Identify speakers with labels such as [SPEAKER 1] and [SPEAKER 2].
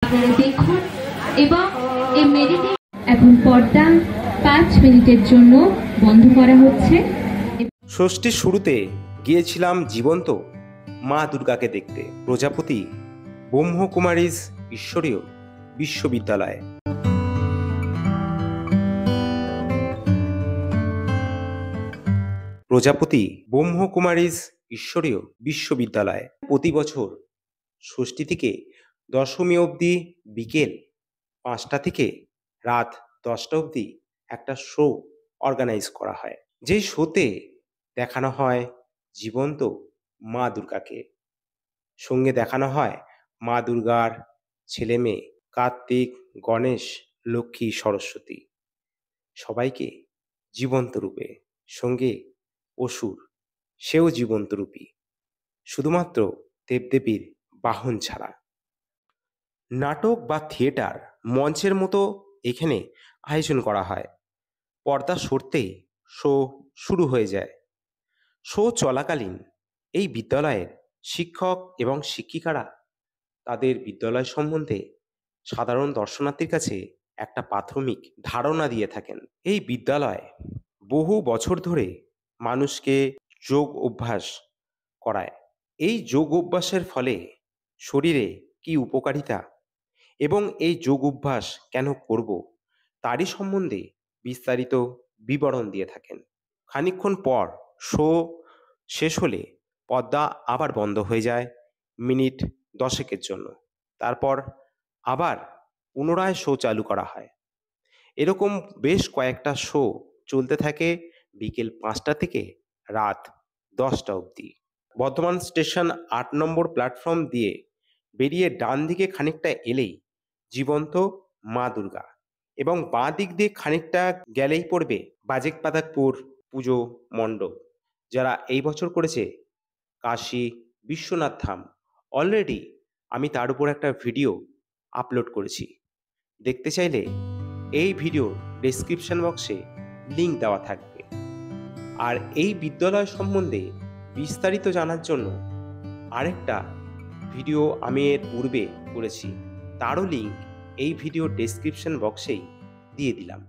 [SPEAKER 1] আপনারা দেখুন এবং এই মেডিটেশন এখন পর্দা 5 মিনিটের জন্য বন্ধ করা হচ্ছে।
[SPEAKER 2] ষষ্ঠীর শুরুতে গিয়েছিলাম জীবন্ত মা দুর্গাকে দেখতে প্রজাপতি ব্রহ্মকুমারীজ ঈশ্বরীয় বিশ্ববিদ্যালয়ে। প্রজাপতি ব্রহ্মকুমারীজ ঈশ্বরীয় বিশ্ববিদ্যালয়ে প্রতি বছর ষষ্ঠী থেকে দশমী অবধি বিকেল 5টা থেকে রাত 10টা অবধি একটা শো অর্গানাইজ করা হয়, যেই শোতে দেখানো হয় জীবন্ত মা দুর্গাকে, সঙ্গে দেখানো হয় মা দুর্গার ছেলে মেয়ে কার্তিক, গণেশ, লক্ষ্মী, সরস্বতী, সবাইকে জীবন্ত রূপে, সঙ্গে অসুর সেও জীবন্ত রূপী, শুধুমাত্র দেবদেবীর বাহন ছাড়া। নাটক বা থিয়েটার মঞ্চের মতো এখানে আয়োজন করা হয়। পর্দা সরতেই শো শুরু হয়ে যায়। শো চলাকালীন এই বিদ্যালয়ের শিক্ষক এবং শিক্ষিকারা তাদের বিদ্যালয় সম্বন্ধে সাধারণ দর্শনার্থীর কাছে একটা প্রাথমিক ধারণা দিয়ে থাকেন। এই বিদ্যালয় বহু বছর ধরে মানুষকে যোগ অভ্যাস করায়। এই যোগ অভ্যাসের ফলে শরীরে কী উপকারিতা এবং এই যোগ অভ্যাস কেন করব তারই সম্বন্ধে বিস্তারিত বিবরণ দিয়ে থাকেন। খানিকক্ষণ পর শো শেষ হলে পর্দা আবার বন্ধ হয়ে যায় মিনিট 10-এর জন্য। তারপর আবার পুনরায় শো চালু করা হয়। এরকম বেশ কয়েকটা শো চলতে থাকে বিকেল 5টা থেকে রাত 10টা অবধি। বর্ধমান স্টেশন 8 নম্বর প্ল্যাটফর্ম দিয়ে বেরিয়ে ডান দিকে খানিকটা এলেই জীবন্ত মা দুর্গা, এবং বাঁ দিক দিয়ে খানিকটা গেলেই পড়বে বাজেকপাদাকপুর পুজো মণ্ডপ, যারা এই বছর করেছে কাশী বিশ্বনাথ ধাম। অলরেডি আমি তার উপর একটা ভিডিও আপলোড করেছি, দেখতে চাইলে এই ভিডিওর ডেসক্রিপশন বক্সে লিঙ্ক দেওয়া থাকবে। আর এই বিদ্যালয় সম্বন্ধে বিস্তারিত জানার জন্য আরেকটা ভিডিও আমি এর পূর্বে করেছি, তারও লিঙ্ক এই ভিডিওর ডেসক্রিপশন বক্সেই দিয়ে দিলাম।